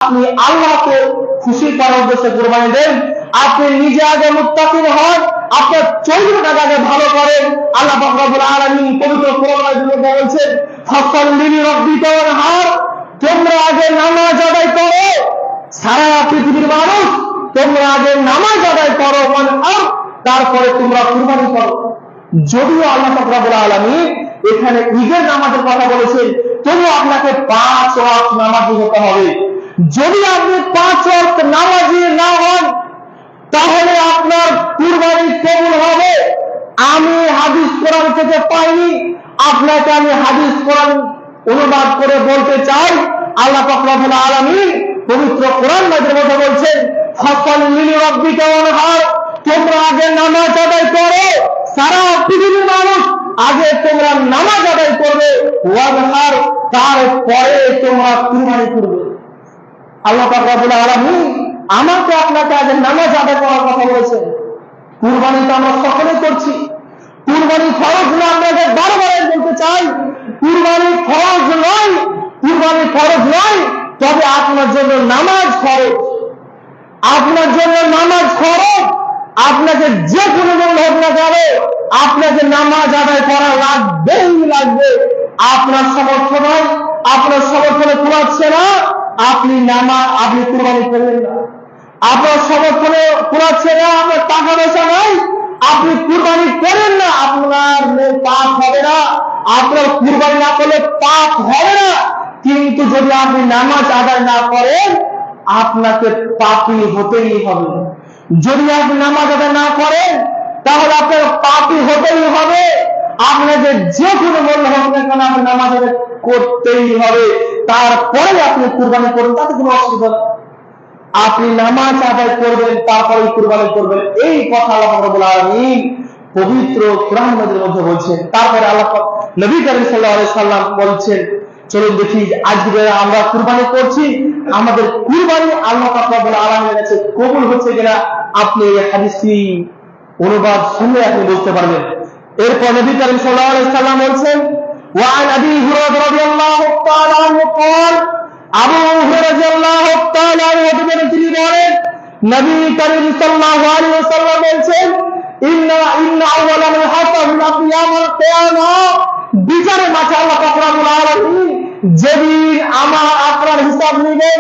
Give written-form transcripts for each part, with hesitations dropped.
আপনি আল্লাহকে খুশি করার উদ্দেশ্যে কুরবানি দেন, আপনি নিজে আগে মুত্তাকিন হন, আপনার চরিত্রটাকে আগে ভালো করেন। আল্লাহ পাক রব্বুল আলামিন পবিত্র কোরআনের মধ্যে বলেছেন, ফাসাল্লি লিরাব্বিকা ওয়ানহার, তোমরা আগে নামাজ আদায় করো, সারা পৃথিবীর মানুষ তোমরা আগে নামাজ আদায় করো, ওয়ানহার, তারপরে তোমরা কুরবানি করো। যদিও আল্লাহ পাক রব্বুল আলামিন এখানে ঈদের নামাজের কথা বলেছেন, তবুও আপনাকে 5 ওয়াক্ত নামাজি হতে হবে। যদি আপনি 5 ওয়াক্ত নামাজি না হন, তাহলে আপনার কুরবানি কবুল হবে। আমি হাদিস কোরআন থেকে পাইনি, আপনাকে আমি হাদিস কোরআন অনুবাদ করে বলতে চাই। আল্লাহ পাক রব্বুল আলামিন পবিত্র কোরআন মাজিদের মধ্যে বলছেন, ফাসাল্লি লিরাব্বিকা ওয়ানহার, তোমরা আগে নামাজ আদায় করো, সারা পৃথিবীর মানুষ আগে তোমরা নামাজ আদায় করবে, ওয়ানহার, তারপরে তোমরা কুরবানি করবে। আল্লাহ পাক রব্বুল আলামিন আমাকে আপনাকে আগে নামাজ আদায় করার কথা বলেছেন। কুরবানি তো আমরা সকলে করছি, কুরবানি ফরজ না, আপনাকে বারবার বলতে চাই, কুরবানি ফরজ নয়, কুরবানি ফরজ নয়, তবে আপনার জন্য নামাজ ফরজ, আপনার জন্য নামাজ ফরজ। আপনাকে যে কোনো মূল্য হোক না কেন, আপনাকে নামাজ আদায় করা লাগবেই লাগবে। আপনার সমর্থ নয়, আপনার সমর্থনে কুলাচ্ছে না, আপনি কুরবানি করবেন না। আপনার সমর্থনে কুলাচ্ছে না, আপনার টাকা পয়সা নাই, আপনি কুরবানি করেন না, আপনার পাপ হবে না, আপনার কুরবানি না করলে পাপ হবে না। কিন্তু যদি আপনি নামাজ আদায় না করেন, আপনাকে পাপী হতেই হবে। যদি আপনি নামাজ আদায় না করেন, তাহলে আপনার পাপী হতেই হবে। আপনাকে যে কোনো মূল্য হোক না কেন, আপনি নামাজ আদায় করতেই হবে, তারপরে আপনি কুরবানি করবেন, তাতে কোনো অসুবিধা নেই। আপনি নামাজ আদায় করবেন, তারপরে কুরবানি করবেন, এই কথা আল্লাহ রাব্বুল আলামিন পবিত্র কোরআন মাজিদের মধ্যে বলছেন। তারপরে আল্লাহ নবী করিম সাল্লাল্লাহু আলাইহি সাল্লাম বলছেন, চলুন দেখি আজকে আমরা কুরবানি করছি, আমাদের কুরবানি আল্লাহ রাব্বুল আলামিনের কাছে কবুল হচ্ছে কিনা আপনি এই হাদিসটি অনুবাদ শুনে আপনি বুঝতে পারবেন। এরপর নবী করিম সাল্লাল্লাহু আলাইহি সাল্লাম বলছেন, ওয়া আন আবি হুরায়রা রাদিয়াল্লাহু তাআলা আনহু قال, আবু হুরায়রা রাদিয়াল্লাহু তাআলা আনহু তিনি বলেন, নবী করিম সাল্লাল্লাহু আলাইহি ওয়াসাল্লাম বলছেন, ইন্না আউওয়ালা মান হাসাবনা ইয়াউমাল কিয়ামাহ, বিচারের মাঠে আল্লাহ পাক রব্বুল আলামিন যেদিন আমার আপনার হিসাব নেবেন,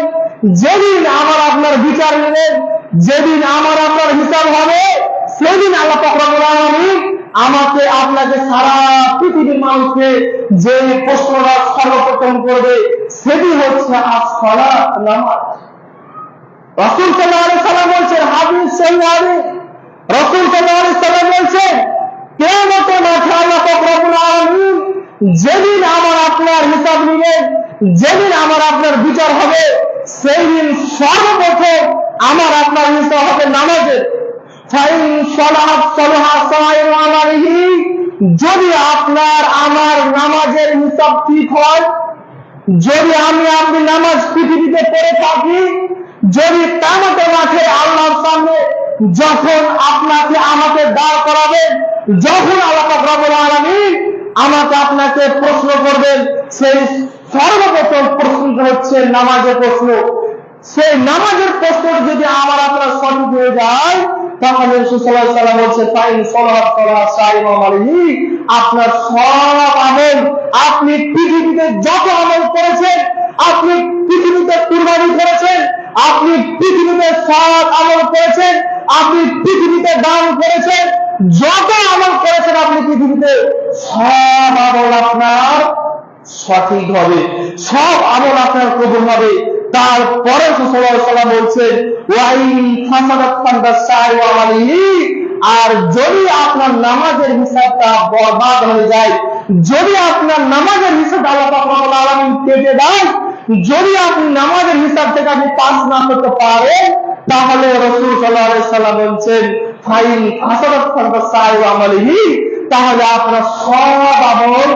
যেদিন আমার আপনার বিচার নেবেন, যেদিন আমার আপনার হিসাব হবে, সেদিন আল্লাহ পাক রব্বুল আলামিন আমাকে আপনাকে সারা পৃথিবীর মানুষকে যে প্রশ্নটা সর্বপ্রথম করবে, সেটি হচ্ছে as-সালাত, নামাজ। রাসূল সাল্লাল্লাহু আলাইহি সাল্লাম বলছেন, হাদিস সহিহ হাদিস, রাসূল সাল্লাল্লাহু আলাইহি সাল্লাম বলছেন, কিয়ামতের মাঠে আল্লাহ পাক রব্বুল আলামিন যেদিন আমার আপনার হিসাব নেবেন, যেদিন আমার আপনার বিচার হবে, সেই দিন সর্বপ্রথম আমার আপনার হিসাব হবে নামাজের। যদি আপনার আমার নামাজের হিসাব ঠিক হয়, যদি আপনি নামাজ পৃথিবীতে পড়ে থাকি, যদি কিয়ামতের মাঠে আল্লাহর সামনে যখন আমাকে দাঁড় করাবেন, যখন আল্লাহ পাক রব্বুল আলামিন আমাকে আপনাকে প্রশ্ন করবেন, সেই সর্বপ্রথম প্রশ্নটা হচ্ছে নামাজের প্রশ্ন। সেই নামাজের প্রশ্ন যদি আমার আপনার সঠিক হয়ে যায়, তাহলে রাসূল সাল্লাল্লাহু আলাইহি ওয়াসাল্লাম বলেছেন, ফাইন সালাত সালাত সাইমা আলাইহি, আপনার সব আমল, আপনি পৃথিবীতে যত আমল করেছেন, আপনি পৃথিবীতে কুরবানি করেছেন, আপনি পৃথিবীতে সৎ আমল করেছেন, আপনি পৃথিবীতে দান করেছেন, যত আমল করেছেন আপনি পৃথিবীতে, সব আমল আপনার সঠিক হবে, সব আমল আপনার কবুল হবে। তারপরে রাসূল সাল্লাল্লাহু আলাইহি ওয়াসাল্লাম বলছেন, ওয়াই ফাসাদাত ফান্দাসাই ওয়া আলাইহি, আর যদি আপনার নামাজের হিসাবটা বরবাদ হয়ে যায়, যদি আপনার নামাজের হিসাব আল্লাহ পাক রব্বুল আলামিন কেটে দেয়, যদি আপনি নামাজের হিসাব থেকে আপনি পাস না করতে পারেন, তাহলে রাসূল সাল্লাল্লাহু আলাইহি ওয়াসাল্লাম বলছেন, ফাইন ফাসাদাত ফান্দাসাই ওয়া আলাইহি, তাহলে আপনার সব আমল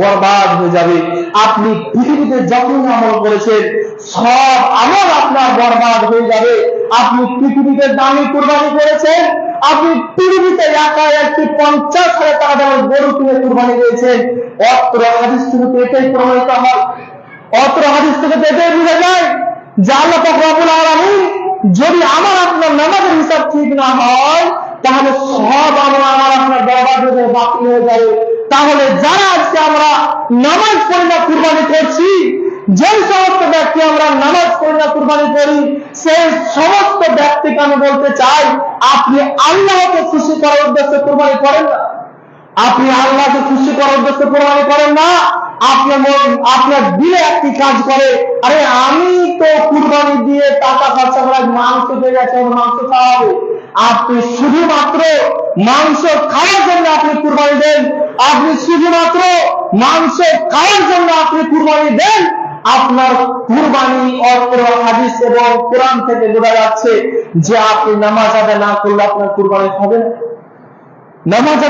বরবাদ হয়ে যাবে। আপনি পৃথিবীতে যত আমল করেছেন, সব আমল আপনার বরবাদ হয়ে যাবে। আপনি পৃথিবীতে দামি কুরবানি করেছেন, আপনি পৃথিবীতে একা একটি 50,000 টাকা দামের গরু কিনে কুরবানি দিয়েছেন। অত্র হাদিস থেকে এটাই প্রমাণিত হয়, অত্র হাদিস থেকে এটাই বোঝা যায় যে আল্লাহ পাক রব্বুল আলামিন যদি আমার আপনার নামাজের হিসাব ঠিক না হয় তাহলে সব আমার আপনার বরবাদ হয়ে বাতিল হয়ে যাবে। তাহলে যারা আজকে আমরা নামাজ পড়ি না কুরবানি করছি, যে সমস্ত ব্যক্তি আমরা নামাজ পড়ি না কুরবানি করি, সেই সমস্ত ব্যক্তিকে আমি বলতে চাই, আপনি আল্লাহকে খুশি করার উদ্দেশ্যে কুরবানি করেন না। আপনি আল্লাহকে খুশি করার উদ্দেশ্যে কুরবানি করেন না। আপনার দিলে একটি কাজ করে, আরে আমি তো কুরবানি দিয়ে টাকা খরচা করে মাংস পেয়ে গেছে, মাংস খাওয়া হবে। আপনি শুধুমাত্র মাংস খাওয়ার জন্য আপনি কুরবানি দেন, আপনি শুধুমাত্র মাংস খাওয়ার জন্য আপনি কুরবানি দেন, আপনার কুরবানি অর্থ হাদিস এবং কোরআন থেকে বোঝা যাচ্ছে যে আপনি নামাজ আদায় না করলে আপনার কুরবানি হবে না। নামাজ